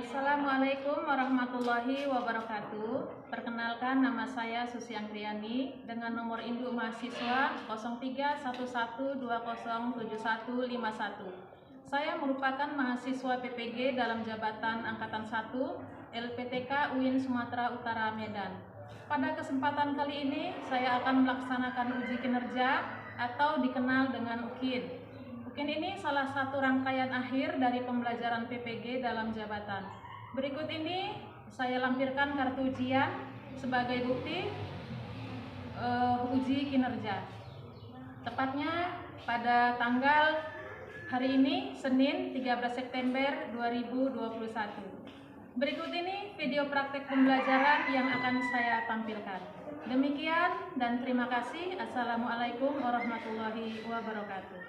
Assalamualaikum warahmatullahi wabarakatuh. Perkenalkan, nama saya Susi Anggriani dengan nomor induk mahasiswa 0311207151. Saya merupakan mahasiswa PPG dalam jabatan Angkatan 1 LPTK UIN Sumatera Utara Medan. Pada kesempatan kali ini saya akan melaksanakan uji kinerja atau dikenal dengan UKIN. UKIN ini salah satu rangkaian akhir dari pembelajaran PPG dalam jabatan. Berikut ini saya lampirkan kartu ujian sebagai bukti uji kinerja. Tepatnya pada tanggal hari ini, Senin 13 September 2021. Berikut ini video praktek pembelajaran yang akan saya tampilkan. Demikian dan terima kasih. Assalamualaikum warahmatullahi wabarakatuh.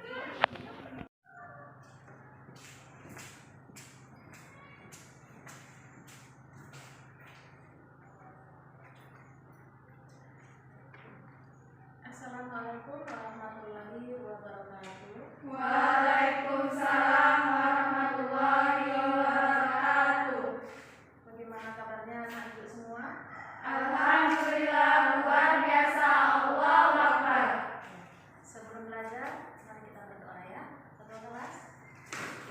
Assalamualaikum warahmatullahi wabarakatuh. Waalaikumsalam warahmatullahi wabarakatuh. Bagaimana kabarnya anak ibu semua? Alhamdulillah, luar biasa. Allahu Akbar. Sebelum belajar, mari kita berdoa ya. Ketua kelas.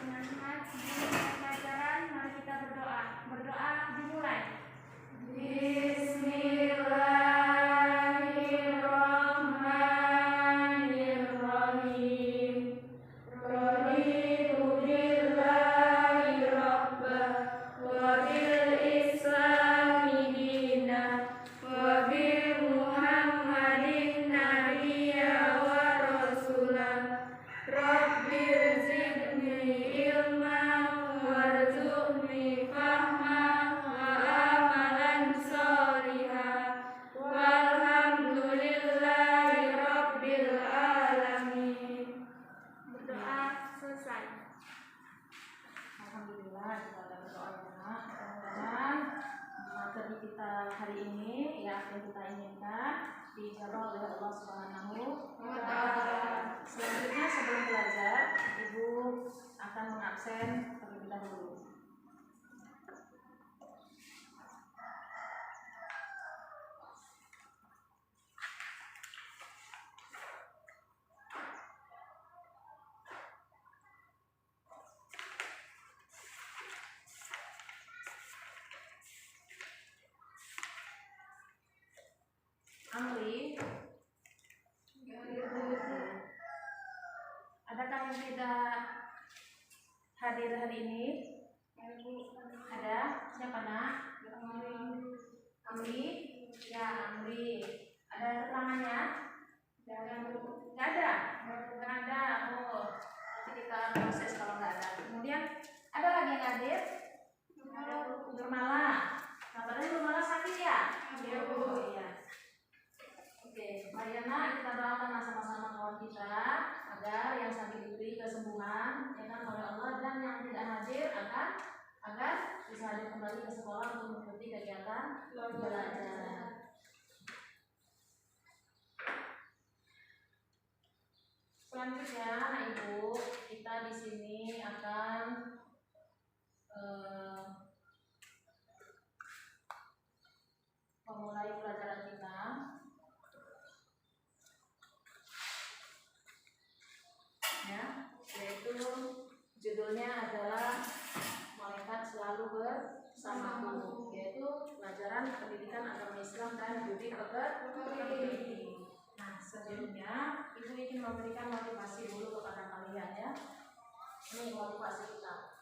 Teman-teman, sebelum pelajaran mari kita berdoa. Berdoa dimulai. Bismillahirrahmanirrahim. Raditu billahi rabbah wa bil islami dina wa bi Muhammadin nabiyya wa rasulah. Rabbil zidni ilman warzuqni fahman wa amalan sholihan. Walhamdulillahi rabbil alamin. Berdoa selesai. Alhamdulillah kita ada berdoa ya. Mudah-mudahan materi kita hari ini yang kita inginkan dijawab oleh Allah Subhanahu wa Ta'ala. Selanjutnya sebelum belajar, Ibu akan mengabsen terlebih dahulu. Amri, adakah yang tidak hadir hari ini? Ada? Siapa nak? Amri? Ya, Amri. Ada keterangannya? Nggak ada? Nggak ada. Oh, nanti kita proses kalau nggak ada. Kemudian ada lagi yang hadir? Nurmala. Kabarnya Nurmala sakit ya? Iya, Bu. Iya. Oke, Mariana, kita doakan sama-sama kawan kita agar yang sakit diberi kesembuhan ya kan oleh Allah, dan yang tidak hadir agar bisa hadir kembali ke sekolah untuk mengikuti kegiatan belajar. Selanjutnya, anak ibu, kita di sini akan memulai pelajaran kita. Ya, yaitu judulnya adalah Malaikat Selalu Bersamaku, yaitu pelajaran pendidikan agama Islam dan budi pekerti. Nah, sebelumnya Ibu ingin memberikan motivasi dulu kepada kalian ya. Ini motivasi kita.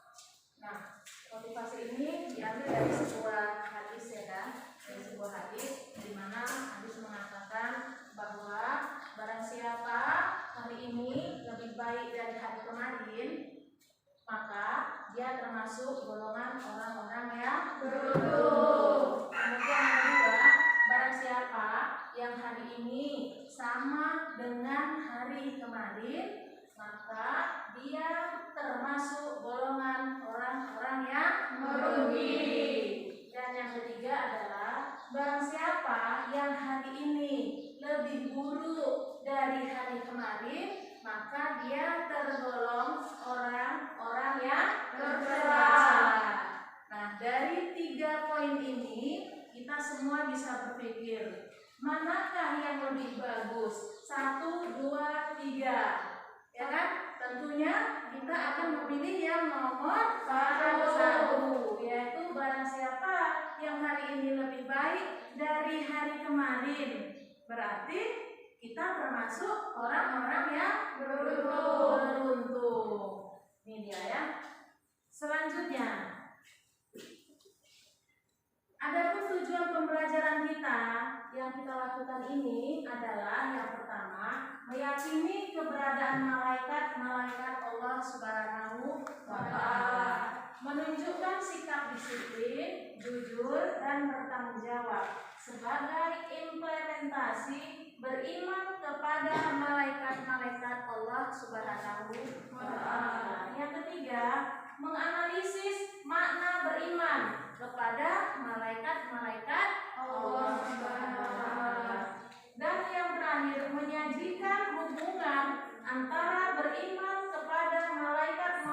Nah, motivasi ini diambil dari sebuah hadis ya kan, dari sebuah hadis di mana hadis mengatakan bahwa barang siapa hari ini lebih baik dari hari kemarin, maka dia termasuk golongan orang-orang yang beruntung. Kemudian yang kedua, barang siapa yang hari ini sama dengan hari kemarin, maka dia termasuk golongan orang-orang yang merugi. Dan yang ketiga adalah barang siapa yang hari ini lebih buruk dari hari kemarin, maka dia tergolong orang-orang yang tercela. Nah, manakah yang lebih bagus? 1, 2, 3. Ya kan? Tentunya kita akan memilih yang nomor 1, yaitu barang siapa yang hari ini lebih baik dari hari kemarin. Berarti kita termasuk orang-orang yang beruntung. Ini dia ya. Selanjutnya, adapun tujuan pembelajaran kita yang kita lakukan ini adalah yang pertama, meyakini keberadaan malaikat Allah Subhanahu wa Ta'ala, menunjukkan sikap disiplin, jujur, dan bertanggung jawab sebagai implementasi beriman kepada malaikat Allah Subhanahu wa Ta'ala. Yang ketiga, menganalisis makna beriman kepada malaikat Allah Subhanahu wa Ta'ala. Dan yang terakhir, menyajikan hubungan antara beriman kepada malaikat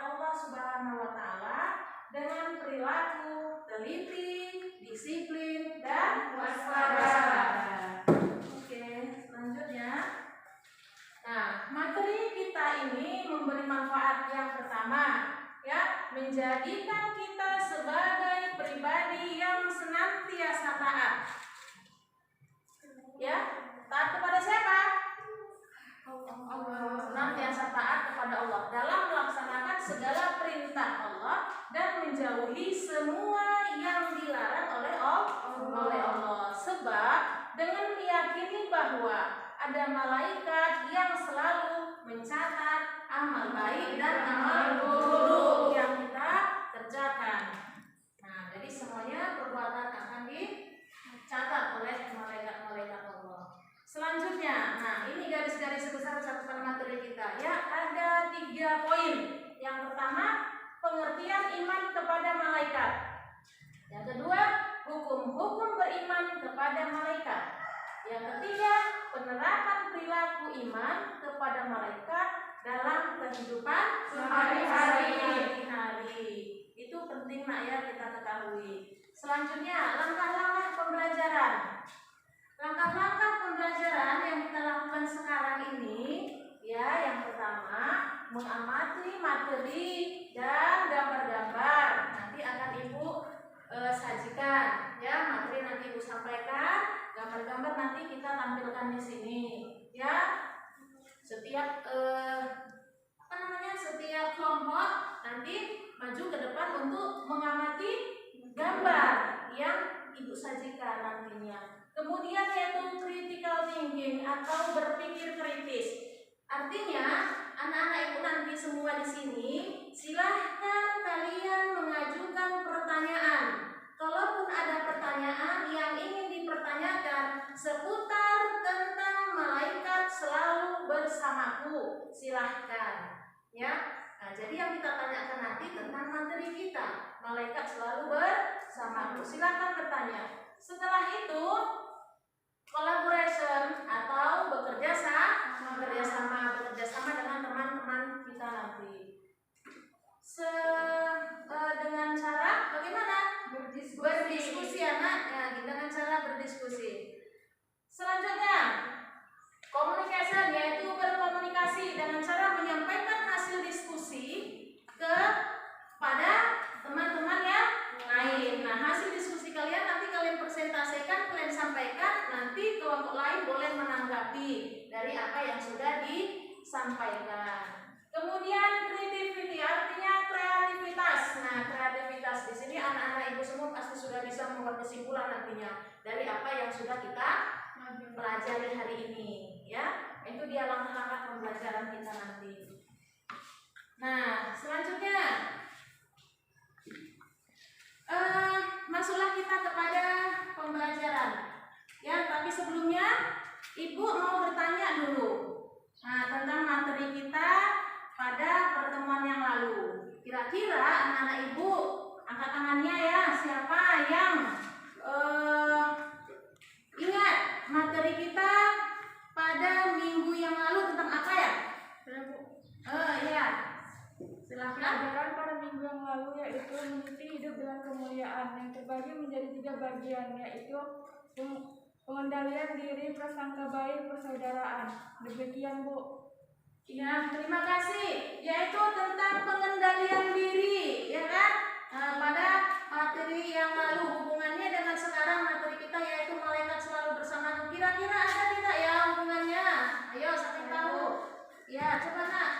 Allah Subhanahu wa Ta'ala dengan perilaku teliti, disiplin, dan waspada. Oke, selanjutnya. Nah, materi kita ini memberi manfaat yang pertama, ya, menjadikan kita sebagai pribadi yang senantiasa taat. Ya, taat kepada siapa? Allah. Senantiasa taat kepada Allah dalam melaksanakan segala perintah Allah dan menjauhi semua yang dilarang oleh Allah. Sebab dengan meyakini bahwa ada malaikat yang selalu mencatat amal baik dan amal buruk yang kita kerjakan. Nah, jadi semuanya perbuatan akan dicatat oleh malaikat Allah. Selanjutnya, nah ini garis-garis besar catatan materi kita ya, ada 3 poin. Yang pertama, pengertian iman kepada malaikat. Yang kedua, hukum-hukum beriman kepada malaikat. Yang ketiga, penerapan perilaku iman kepada malaikat dalam kehidupan sehari-hari. Itu penting nak ya kita ketahui. Selanjutnya, langkah-langkah pembelajaran. Langkah-langkah pembelajaran yang kita lakukan sekarang ini, ya, yang pertama, mengamati materi dan gambar-gambar. Nanti akan Ibu sajikan, ya, materi nanti Ibu sampaikan, gambar-gambar nanti kita tampilkan di sini, ya. Setiap setiap kelompok nanti maju ke depan untuk mengamati gambar yang Ibu sajikan nantinya. Kemudian yaitu critical thinking atau berpikir kritis. Artinya, anak-anak Ibu nanti semua di sini, silahkan kalian mengajukan pertanyaan. Kalaupun ada pertanyaan yang ingin dipertanyakan seputar tentang malaikat selalu bersamaku, silahkan. Ya, nah, jadi yang kita tanyakan nanti tentang materi kita, malaikat selalu bersamaku. Silahkan bertanya. Setelah itu, collaboration atau bekerja sama dengan teman-teman kita nanti. Dengan cara bagaimana? Berdiskusi anak, ya, dengan cara berdiskusi. Selanjutnya, communication, yaitu berkomunikasi dengan cara menyampaikan hasil diskusi kepada teman-teman yang lain. Nah, hasil diskusi kalian nanti kalian presentasikan, kalian sampaikan, nanti kelompok lain boleh menanggapi dari apa yang sudah disampaikan. Kemudian creativity, artinya kreativitas. Nah, kreativitas di sini anak-anak Ibu semua pasti sudah bisa membuat kesimpulan nantinya dari apa yang sudah kita pelajari hari ini, ya. Itu dia langkah-langkah pembelajaran kita nanti. Nah, selanjutnya masuklah kita kepada pembelajaran. Ya, tapi sebelumnya Ibu mau bertanya dulu. Nah, tentang materi kita pada pertemuan yang lalu. Kira-kira anak-anak Ibu angkat tangannya ya, siapa yang ingat materi kita pada minggu yang lalu tentang apa ya? Ya. Silahkan. Pelajaran pada minggu yang lalu yaitu meniti hidup dengan kemuliaan yang terbagi menjadi 3 bagian, yaitu pengendalian diri, prasangka baik, persaudaraan. Demikian, Bu. Ya, terima kasih. Yaitu tentang pengendalian diri, ya kan? Pada materi yang lalu hubungannya dengan sekarang materi kita yaitu malaikat selalu bersamaku. Kira-kira ada tidak ya hubungannya? Ayo, siapa tahu? Ya, coba nak.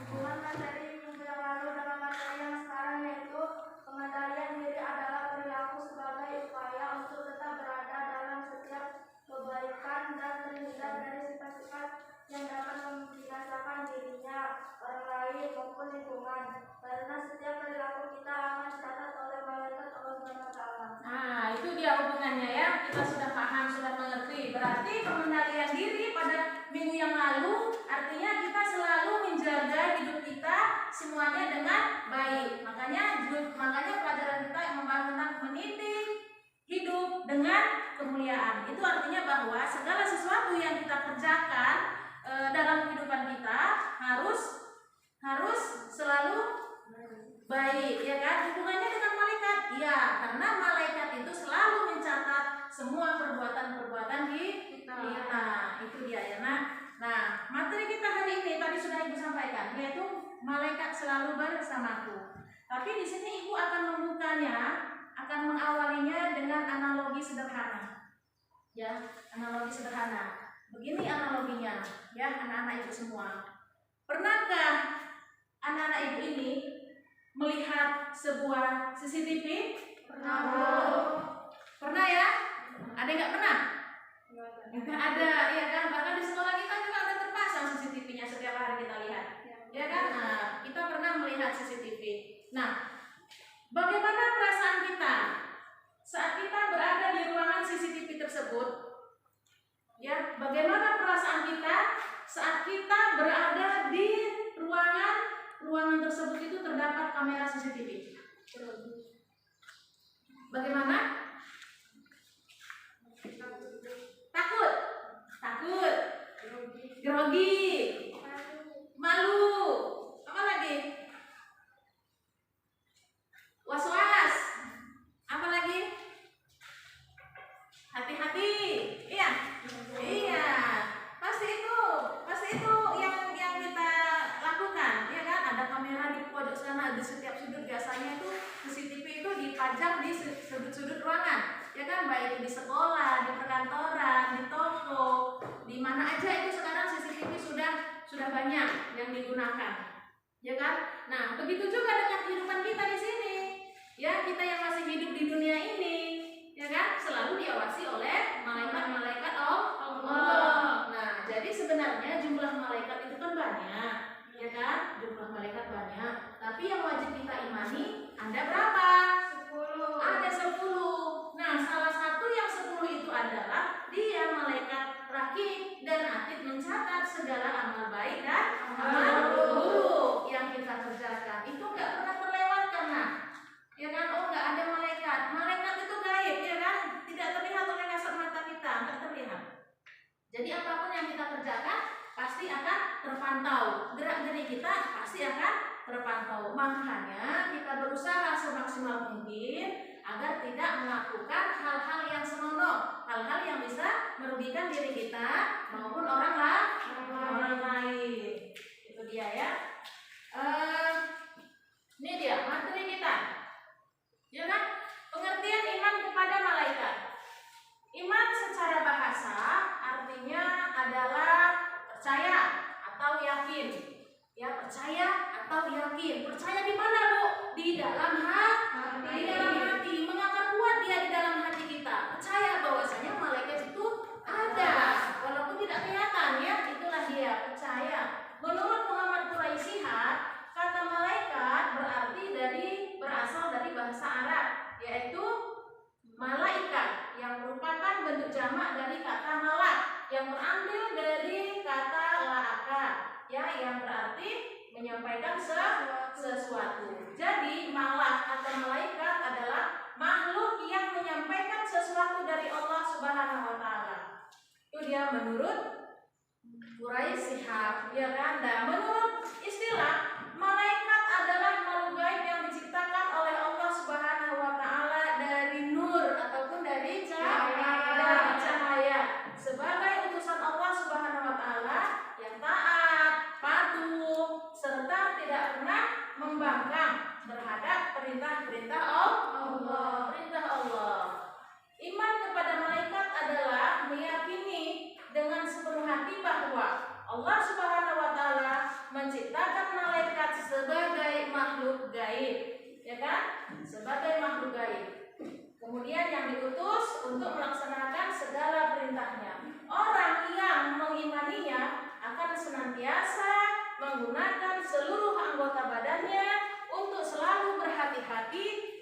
Hubungan materi minggu yang lalu dengan materi yang sekarang yaitu pengendalian diri adalah perilaku sebagai upaya untuk tetap berada dalam setiap kebaikan dan terhindar dari sifat-sifat yang dapat membinasakan dirinya, orang lain maupun lingkungan. Karena setiap perilaku kita akan dicatat oleh malaikat Allah SWT. Nah, itu dia hubungannya ya. Kita sudah paham, sudah mengerti. Berarti pengendalian diri pada minggu yang lalu artinya kita selalu menjaga hidup kita semuanya dengan baik. Makanya pelajaran kita yang membahas tentang mendidik hidup dengan kemuliaan. Itu artinya bahwa segala sesuatu yang kita kerjakan dalam kehidupan kita harus selalu baik, ya kan? Hubungannya dengan malaikat, ya, karena malaikat itu selalu mencatat semua perbuatan-perbuatan kita. Itu dia ya, Nah, materi kita hari ini tadi sudah Ibu sampaikan, yaitu malaikat selalu bersamaku. Tapi di sini Ibu akan membukanya, akan mengawalinya dengan analogi sederhana. Ya, analogi sederhana. Begini analoginya, ya anak-anak Ibu semua. Pernahkah anak-anak Ibu ini melihat sebuah CCTV? Pernah ya? Ada nggak pernah? Nggak ada, ya kan? Bahkan di sekolah kita juga ada terpasang CCTV-nya setiap hari kita lihat, ya kan? Nah, kita pernah melihat CCTV. Nah, bagaimana perasaan kita saat kita berada di ruangan CCTV tersebut? Ya, bagaimana perasaan kita saat kita berada di ruangan tersebut itu terdapat kamera CCTV? Bagaimana? Takut, grogi, malu, apa lagi? Was-was, apa lagi? Hati-hati, iya, pasti itu yang kita lakukan, ya kan? Ada kamera di pojok sana, di setiap sudut. Biasanya itu CCTV itu dipajang di sudut-sudut ruangan, ya kan? Baik di sekolah, di perkantoran, di toko, di mana aja itu sekarang CCTV sudah banyak yang digunakan, ya kan? Nah, begitu juga dengan kehidupan kita di sini, ya, kita yang masih hidup di dunia ini, ya kan, selalu diawasi oleh malaikat-malaikat Allah. Nah, jadi sebenarnya jumlah malaikat itu kan banyak, ya kan? Jumlah malaikat banyak, tapi yang wajib kita imani ada berapa? 10. Ada 10. Nah, salah satu yang 10 itu adalah dia malaikat rakib dan atid mencatat segala amal baik dan amal buruk yang kita kerjakan. Itu nggak pernah terlewatkan, nah. Ya kan? Oh, nggak ada malaikat. Malaikat itu gaib, ya kan? Tidak terlihat oleh kasat mata kita, nggak terlihat. Jadi apapun yang kita kerjakan pasti akan terpantau. Gerak-gerik kita pasti akan terpantau. Makanya kita berusaha semaksimal mungkin agar tidak melakukan hal-hal yang senonoh, hal-hal yang bisa merugikan diri kita maupun orang lain. Itu dia ya. Ini dia materi kita. Ya kan? Pengertian iman kepada malaikat. Iman secara bahasa artinya adalah percaya atau yakin. Ya, percaya atau yakin. Percaya di mana, Bu? Di dalam hati. Di dalam hati. Mengapa kuat dia di dalam hati kita? Percaya bahwasanya malaikat itu ada, walaupun tidak kelihatan,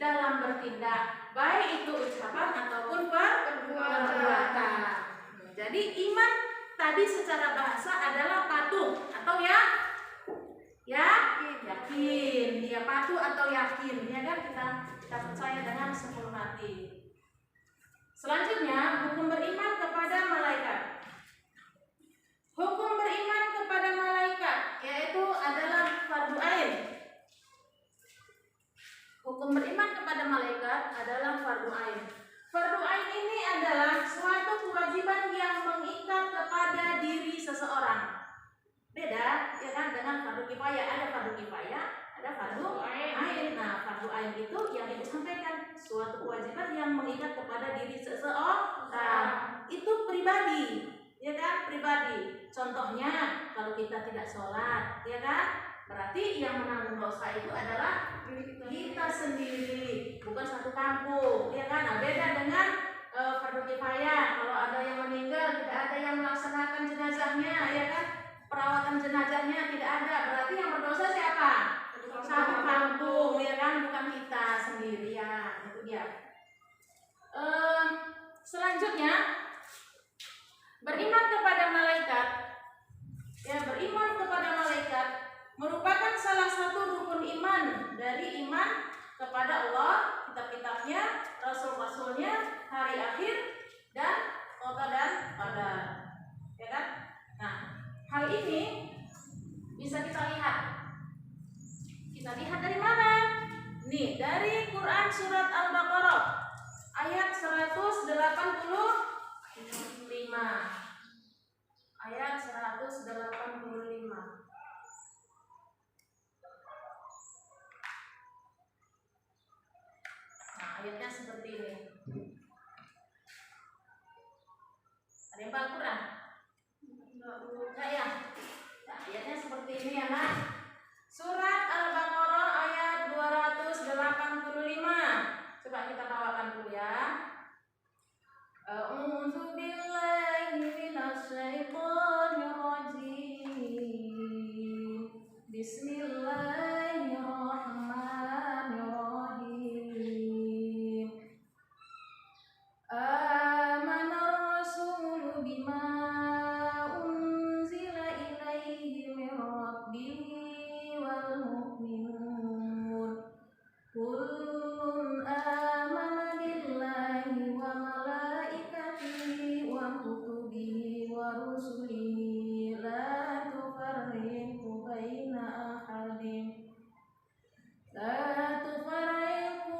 dalam bertindak, baik itu ucapan ataupun perbuatan. Jadi iman tadi secara bahasa adalah patuh atau yakin, dia patuh atau yakin, ya kan, kita percaya dengan sepenuh hati. Selanjutnya, hukum beriman kepada malaikat. Hukum beriman kepada malaikat yaitu adalah fardu ain. Hukum beriman kepada malaikat adalah fardu ain. Fardu ain ini adalah suatu kewajiban yang mengikat kepada diri seseorang. Beda ya kan dengan fardu kifayah. Ada fardu kifayah, ada fardu ain. Nah, fardu ain itu yang Ibu sampaikan, suatu kewajiban yang mengikat kepada diri seseorang. Itu pribadi, ya kan, pribadi. Contohnya kalau kita tidak sholat, ya kan, berarti yang menanggung dosa itu adalah kita sendiri, bukan satu kampung, ya kan. Nah, beda dengan fardu kifayah. Kalau ada yang meninggal, tidak ada yang melaksanakan jenazahnya, ya kan, perawatan jenazahnya tidak ada, berarti yang berdosa siapa? Satu kampung, ya kan, bukan kita sendirian. Itu dia. Selanjutnya, beriman kepada malaikat. Ya, beriman kepada malaikat merupakan salah satu rukun iman dari iman kepada Allah, kitab-kitabnya, rasul-rasulnya, hari akhir, dan qada dan qadar. Ya kan? Nah, hal ini bisa kita lihat. Kita lihat dari mana? Nih, dari Quran surat Al-Baqarah ayat 185. Ayat 185. Nah, ayatnya seperti ini. Ada yang baca Quran? Enggak ya? Nah, ayatnya seperti ini ya, Nak. Surat Al-Baqarah ayat 285. Coba kita bawakan dulu ya. A'udzu billahi minasyaitonir rajim. Bismillahirrahmanirrahim. Amanar rasulu bima unzila ilaihi min rabbihi wal mu'minun. Kullun amana billahi wa malaikatihi wa kutubihi wa rusulihi la tufarriqu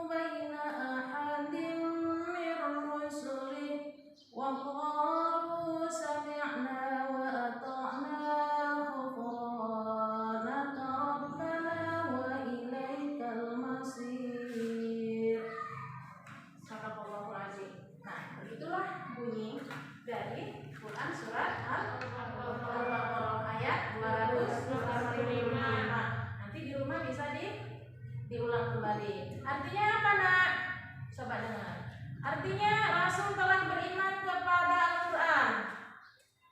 baina ahadin min rusulihi wa qalu sami'na wa ata'na ghufranaka rabbana wa ilaikal masir. Sadaqallahul azim. Nah, begitulah bunyi dari Quran surat Al-Baqarah ayat 285. Nanti di rumah bisa diulang kembali. Artinya apa, Nak? Coba dengar. Artinya Rasul telah beriman kepada Al-Quran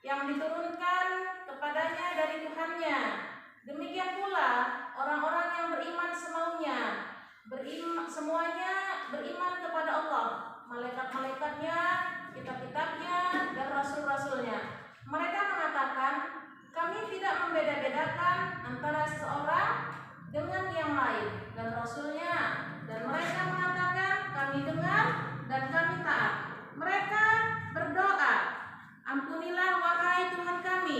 yang diturunkan kepadanya dari Tuhannya. Demikian pula orang-orang yang beriman semaunya, semuanya beriman kepada Allah, malaikat-malaikatnya, kitab-kitabnya, dan rasul-rasulnya. Mereka mengatakan, kami tidak membeda-bedakan antara seseorang dengan yang lain dan rasulnya, dan mereka mengatakan, kami dengar dan kami taat. Mereka berdoa, ampunilah wahai Tuhan kami,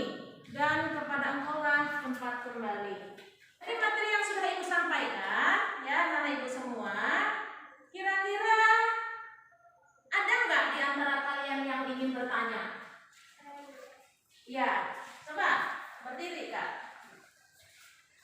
dan kepada Engkau-lah tempat kembali. Ini materi yang sudah Ibu sampaikan, ya, Bapak Ibu semua. Kira-kira ada nggak di antara kalian yang ingin bertanya? Ya, coba berdiri, Kak.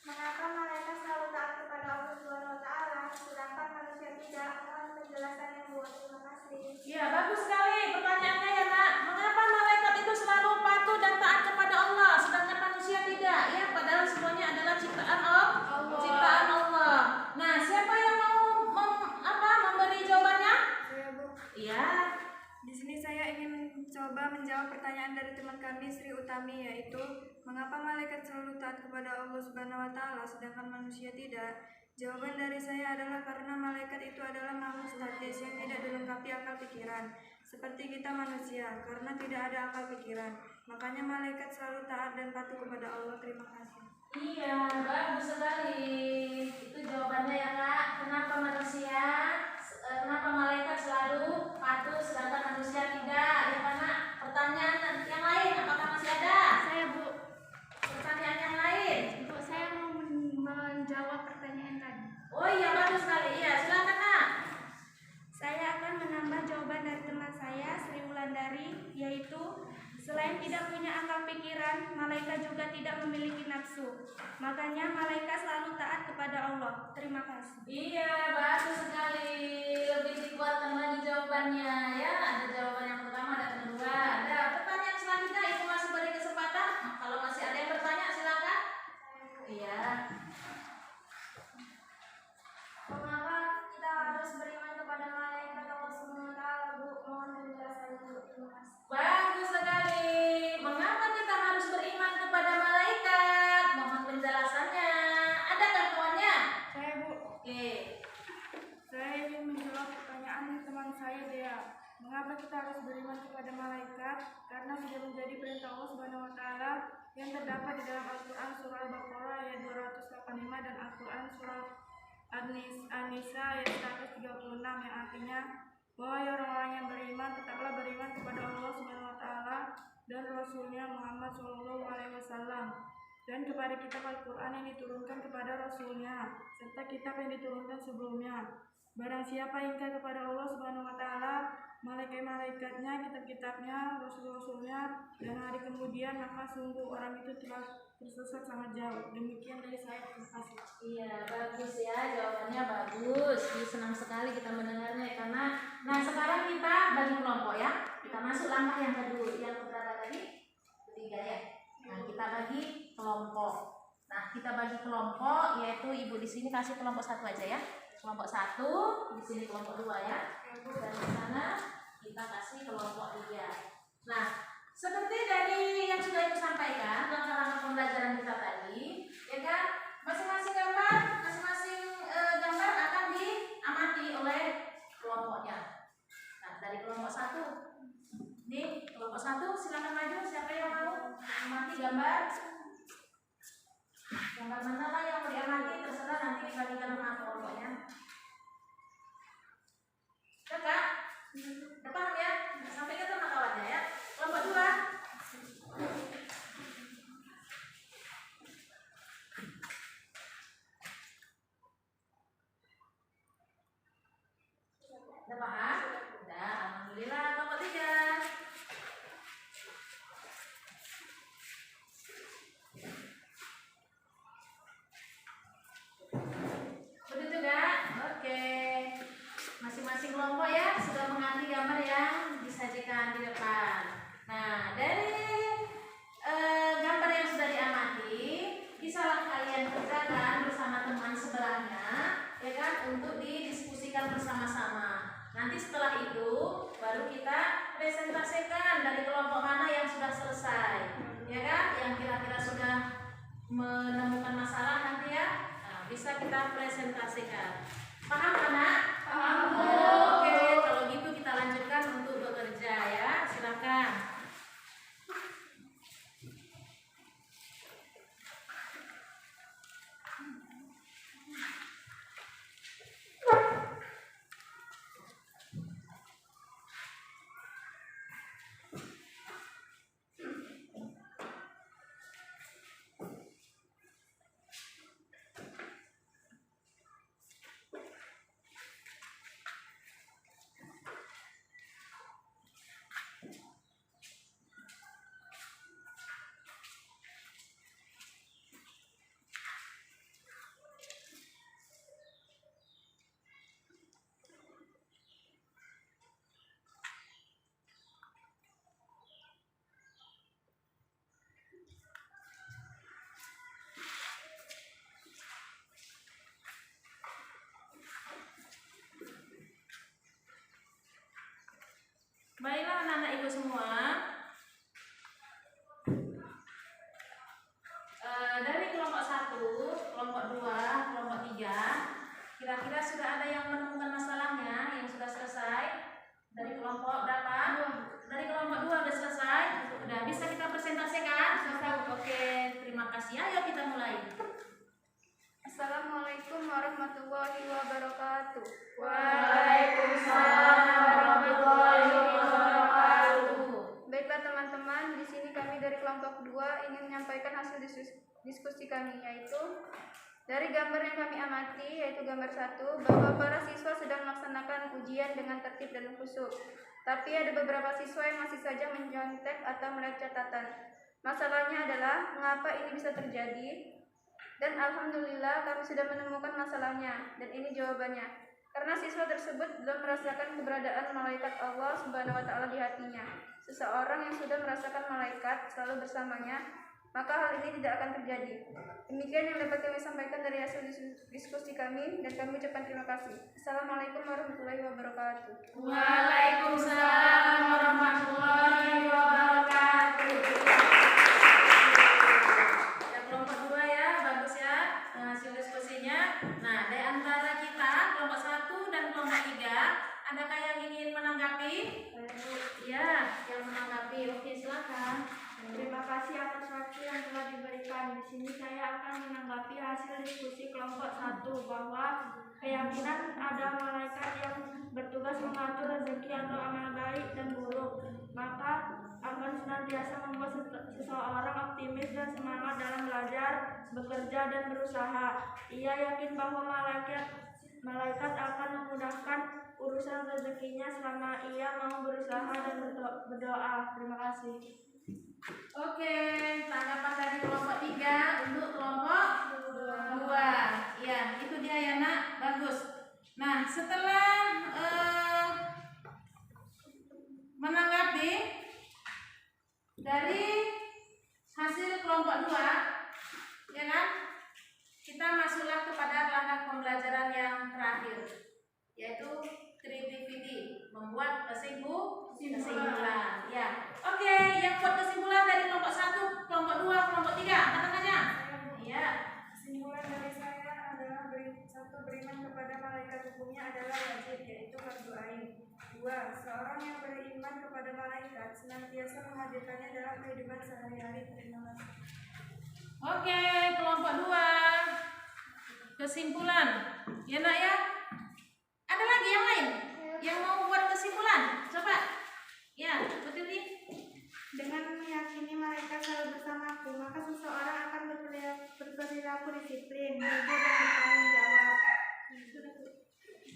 Mengapa malaikat selalu taat kepada Allah Subhanahu wa taala sedangkan manusia tidak? Mohon penjelasan yang buat. Terima kasih. Ya, bagus sekali pertanyaannya ya, Nak. Mengapa malaikat itu selalu patuh dan taat kepada Allah sedangkan manusia tidak? Ya, padahal semuanya adalah ciptaan Allah. Ciptaan Allah. Nah, siapa yang mau memberi jawabannya? Saya, Bu. Iya. Di sini saya ingin mencoba menjawab pertanyaan dari teman kami Sri Utami, yaitu mengapa malaikat selalu taat kepada Allah Subhanahu wa taala sedangkan manusia tidak? Jawaban dari saya adalah karena malaikat itu adalah makhluk statis yang tidak dilengkapi akal pikiran, seperti kita manusia, karena tidak ada akal pikiran. Makanya malaikat selalu taat dan patuh kepada Allah. Terima kasih. Iya, bagus sekali. Itu jawabannya ya Kak. Kenapa manusia, kenapa malaikat selalu patuh sedangkan manusia tidak? Ya karena pertanyaan yang lain, apakah masih ada? Saya Bu, Pertanyaan yang lain? Bu saya mau menjawab pertanyaan tadi. Oh iya, bagus sekali. Iya, silakan Kak. Saya akan menambah jawaban dari teman saya, Sri Wulandari, yaitu selain tidak punya akal pikiran, malaikat juga tidak memiliki nafsu. Makanya malaikat selalu taat kepada Allah. Terima kasih. Iya, bagus sekali. Lebih dikuatkan lagi jawabannya ya. Ada jawaban yang pertama dan kedua. Ada pertanyaan selanjutnya, Ibu masih beri kesempatan. Kalau masih ada yang bertanya, silakan. Iya. Mengapa kita harus beriman kepada malaikat Allah SWT, Bu? Mohon penjelasannya, Bu. Terima kasih. Bagus sekali. Mengapa kita harus beriman kepada malaikat? Mohon penjelasannya. Adakah kawannya? Saya, Bu. Oke. Saya ingin menjawab pertanyaan teman saya, Dea. Mengapa kita harus beriman kepada malaikat? Karena sudah menjadi perintah Allah Subhanahu wa taala yang terdapat di dalam Al-Qur'an surah Al-Baqarah ayat 285 dan Al-Qur'an surah An-Nisa ayat 136 yang artinya, wahai orang-orang yang beriman, tetaplah beriman kepada Allah Subhanahu wa taala dan Rasulnya Muhammad Shallallahu alaihi wasallam, dan kepada kitab Al-Qur'an yang diturunkan kepada Rasulnya serta kitab yang diturunkan sebelumnya. Barang siapa ingkar kepada Allah Subhanahu wa taala, malaikat-malaikatnya, kitab-kitabnya, rasul-rasulnya, dan hari kemudian, maka sungguh orang itu telah tersesat sangat jauh. Demikian dari saya. Terima kasih. Iya, bagus ya, jawabannya bagus. Senang sekali kita mendengarnya karena nah sekarang kita bagi kelompok ya. Kita masuk langkah yang kedua, yang keberapa tadi? Ketiga ya. Nah, kita bagi kelompok. Nah, kita bagi kelompok, yaitu Ibu di sini kasih kelompok satu aja ya. Kelompok satu, di sini kelompok dua ya. Dan di sana kita kasih kelompok tiga. Nah, seperti dari yang sudah Ibu sampaikan, langkah-langkah pembelajaran kita tadi, ya kan? Masing-masing gambar akan diamati oleh kelompoknya. Nah, dari kelompok satu, nih kelompok satu silakan maju. Siapa yang mau amati gambar? Gambar mana lah yang mau diamati, terserah nanti dibagikan sama kelompoknya. Kakak, depan ya, sampai ke sama kawannya ya. Kelompok dua. Udah paham? Udah, alhamdulillah. Kelompok tiga. Betul juga? Oke. Masing-masing kelompok ya sudah mengamati gambar yang disajikan di depan. Nah, dari gambar yang sudah diamati, bisalah kalian kerjakan bersama teman sebelahnya, ya kan, untuk didiskusikan bersama-sama. Nanti setelah itu baru kita presentasikan dari kelompok mana yang sudah selesai, ya kan, yang kira-kira sudah menemukan masalah nanti ya. Nah, bisa kita presentasikan. Paham anak? Paham. Oke, kalau gitu kita lanjutkan untuk bekerja ya. Silakan. diskusi kami, yaitu dari gambar yang kami amati, yaitu gambar 1, bahwa para siswa sedang melaksanakan ujian dengan tertib dan khusyuk. Tapi ada beberapa siswa yang masih saja mencontek atau melihat catatan. Masalahnya adalah mengapa ini bisa terjadi? Dan alhamdulillah kami sudah menemukan masalahnya, dan ini jawabannya. Karena siswa tersebut belum merasakan keberadaan malaikat Allah Subhanahu wa taala di hatinya. Seseorang yang sudah merasakan malaikat selalu bersamanya, maka hal ini tidak akan terjadi. Demikian yang dapat kami sampaikan dari hasil diskusi kami, dan kami ucapkan terima kasih. Assalamualaikum warahmatullahi wabarakatuh. Waalaikumsalam warahmatullahi wabarakatuh. Ya, kelompok 2 ya, bagus ya hasil diskusinya. Nah, dari antara kita kelompok 1 dan kelompok 3, adakah yang ingin menanggapi? Ya, yang menanggapi. Oke, silakan. Terima kasih atas waktu yang telah diberikan. Di sini saya akan menanggapi hasil diskusi kelompok 1 bahwa keyakinan ada malaikat yang bertugas mengatur rezeki atau amal baik dan buruk, maka akan senantiasa membuat seseorang optimis dan semangat dalam belajar, bekerja, dan berusaha. Ia yakin bahwa malaikat akan memudahkan urusan rezekinya selama ia mau berusaha dan berdoa. Terima kasih. Oke, tanggapan dari kelompok 3 untuk kelompok 2. Ya, itu dia ya nak, bagus. Nah, setelah menanggapi dari hasil kelompok 2, ya kan, kita masuklah kepada langkah pembelajaran yang terakhir, yaitu creativity, membuat kesimpulan. Ya, oke, yang buat kesimpulan dari kelompok 1, kelompok 2, kelompok 3, katakannya. Iya. Kesimpulan dari saya adalah beriman kepada malaikat hukumnya adalah wajib, yaitu fardu ain. 2. Seorang yang beriman kepada malaikat senantiasa menghadirkannya dalam kehidupan sehari-hari. Terima kasih. Oke, kelompok 2. Kesimpulan. Ya nak ya. Ada lagi yang lain yang mau buat kesimpulan? Coba. Ya, betul nih. Dengan meyakini malaikat selalu bersamaku, maka seseorang akan berperilaku disiplin, jujur, dan bertanggung jawab.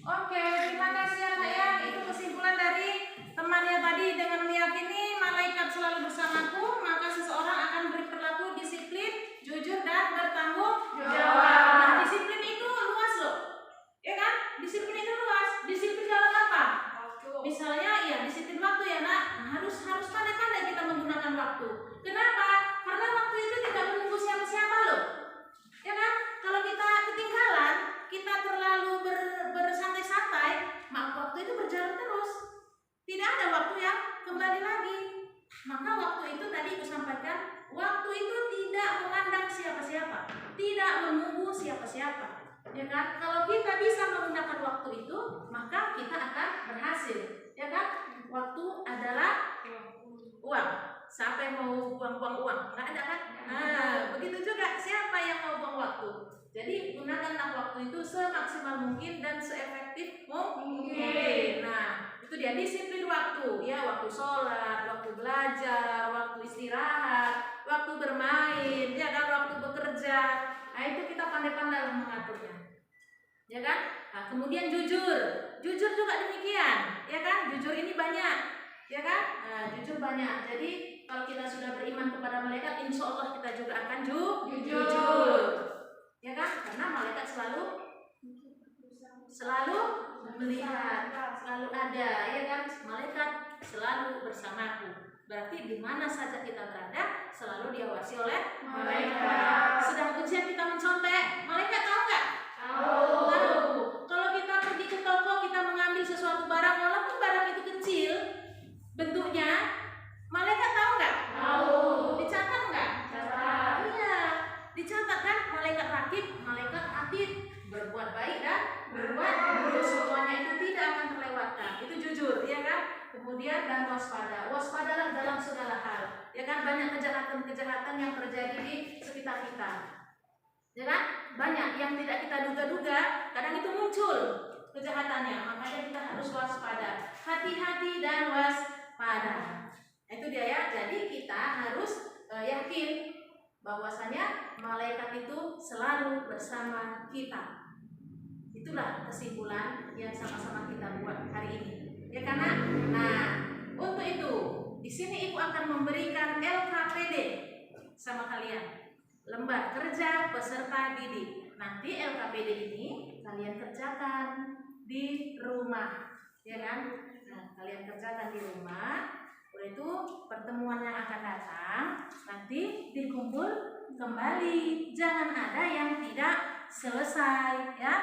Oke, terima kasih ya nak ya. Itu kesimpulan dari temannya tadi. Dengan meyakini malaikat selalu bersamaku, maka seseorang akan berperilaku disiplin, jujur, dan bertanggung jawab. Nah, disiplin itu luas loh, ya kan? Disiplin itu luas. Disiplin dalam apa? Misalnya ya disiplin waktu ya nak. Nah, harus pandai-pandai kita menggunakan waktu. Kenapa? Karena waktu itu tidak menunggu siapa-siapa loh, ya kan? Kalau kita ketinggalan, kita terlalu bersantai-santai, maka waktu itu berjalan terus. Tidak ada waktu yang kembali lagi. Maka waktu itu tadi aku sampaikan, waktu itu tidak memandang siapa-siapa, tidak menunggu siapa-siapa, ya kan? Kalau kita bisa menggunakan waktu itu, maka kita akan berhasil, ya kan? Waktu adalah uang. Siapa yang mau buang-buang uang? Nggak ada kan? Nah, begitu juga siapa yang mau buang waktu. Jadi gunakanlah waktu itu semaksimal mungkin dan seefektif mungkin. Nah, itu dia disiplin waktu, ya, waktu sholat, waktu belajar, waktu istirahat, waktu bermain, ya kan, waktu bekerja. Nah, itu kita pandai-pandai mengaturnya, ya kan? Nah, kemudian jujur juga demikian, ya kan? Jujur ini banyak, ya kan? Nah, jujur banyak. Jadi kalau kita sudah beriman kepada malaikat, insya Allah kita juga akan jujur, ya kan? Karena malaikat selalu melihat, selalu ada, ya kan? Malaikat selalu bersamaku. Berarti di mana saja kita berada, selalu diawasi oleh malaikat. Sedang ujian kita mencontek, malaikat tahu nggak? Tahu. Kalau kita pergi ke toko, kita mengambil sesuatu barang, walaupun barang itu kecil bentuknya, malaikat tahu nggak? Tahu. Dicatat nggak? Catat. Iya, dicatat kan? Malaikat rakib, malaikat atid, berbuat baik dan berbuat buruk, semuanya itu tidak akan terlewatkan. Itu jujur, ya kan? Kemudian dan waspadalah dalam segala hal, ya kan? Banyak kejahatan yang terjadi di sekitar kita, ya kan? Banyak yang tidak kita duga-duga, kadang itu muncul kejahatannya, makanya kita harus waspada, hati-hati dan waspada. Itu dia ya. Jadi kita harus yakin bahwasanya kita. Itulah kesimpulan yang sama-sama kita buat hari ini. Ya karena, nah untuk itu di sini Ibu akan memberikan LKPD sama kalian, lembar kerja peserta didik. Nanti LKPD ini kalian kerjakan di rumah, ya kan? Nah, kalian kerjakan di rumah. Oleh itu pertemuan yang akan datang nanti dikumpul kembali. Jangan ada yang tidak selesai, ya.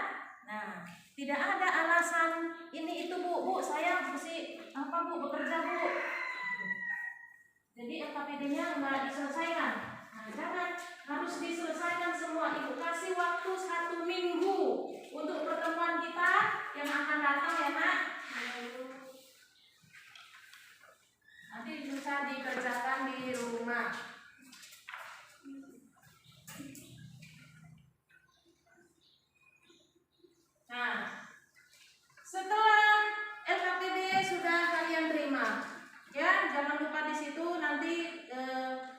Nah, tidak ada alasan ini itu bu, saya mesti apa bu, bekerja bu. Jadi LKPD-nya nggak diselesaikan. Nah, jangan, harus diselesaikan semua. Ibu kasih waktu 1 minggu untuk pertemuan kita yang akan datang ya nak. Nanti bisa dikerjakan di rumah. Nah, setelah LKPD sudah kalian terima, ya jangan lupa di situ nanti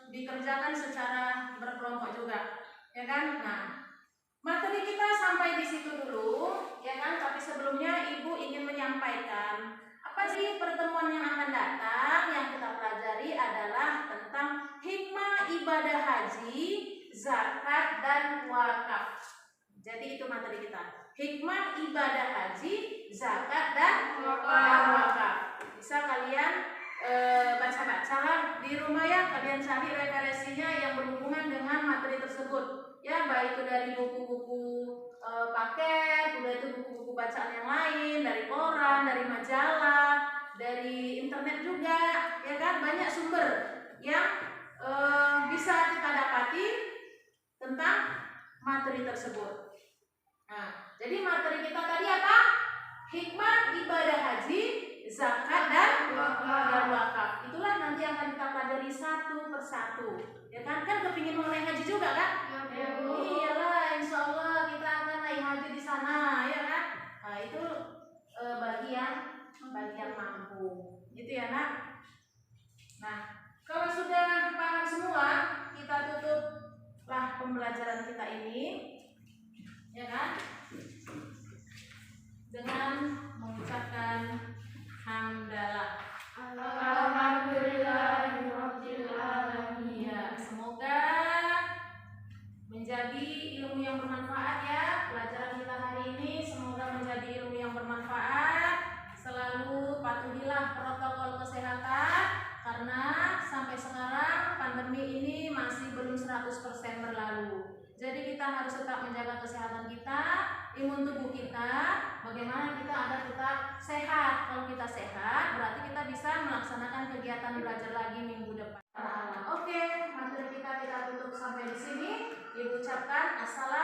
dikerjakan secara berkelompok juga, ya kan? Nah, materi kita sampai di situ dulu, ya kan? Tapi sebelumnya Ibu ingin menyampaikan apa sih pertemuan yang akan datang. Yang kita pelajari adalah tentang hikmah ibadah haji, zakat dan wakaf. Jadi itu materi kita. Hikmah ibadah haji, zakat dan wakaf. Bisa kalian baca-baca di rumah ya, kalian cari referensinya yang berhubungan dengan materi tersebut. Ya, baik itu dari buku-buku paket, udah itu buku-buku bacaan yang lain, dari koran, dari majalah, dari internet juga, ya kan? Banyak sumber yang bisa kita dapati tentang materi tersebut. Nah, jadi materi kita tadi apa? Hikmah ibadah haji, zakat dan wakaf. Itulah nanti yang akan kita pelajari satu persatu. Ya kan? Kan kepingin mau naik haji juga kan? Ya, Iyalah, insya Allah kita akan naik haji di sana, ya kan? Nah, itu bagi yang mampu. Gitu ya nak. Nah, kalau sudah paham semua, kita tutuplah pembelajaran kita ini. Ya kan? Dengan mengucapkan hamdalah. Alhamdulillahirabbil alamin. Ya, semoga menjadi ilmu yang bermanfaat ya. Pelajaran kita hari ini semoga menjadi ilmu yang bermanfaat. Selalu patuhilah protokol kesehatan karena sampai sekarang pandemi ini masih belum 100% berlalu. Jadi kita harus tetap menjaga kesehatan kita, imun tubuh kita, bagaimana kita agar tetap sehat. Kalau kita sehat, berarti kita bisa melaksanakan kegiatan belajar lagi minggu depan. Oke, materi kita tutup sampai di sini. Ibu ucapkan assalamualaikum.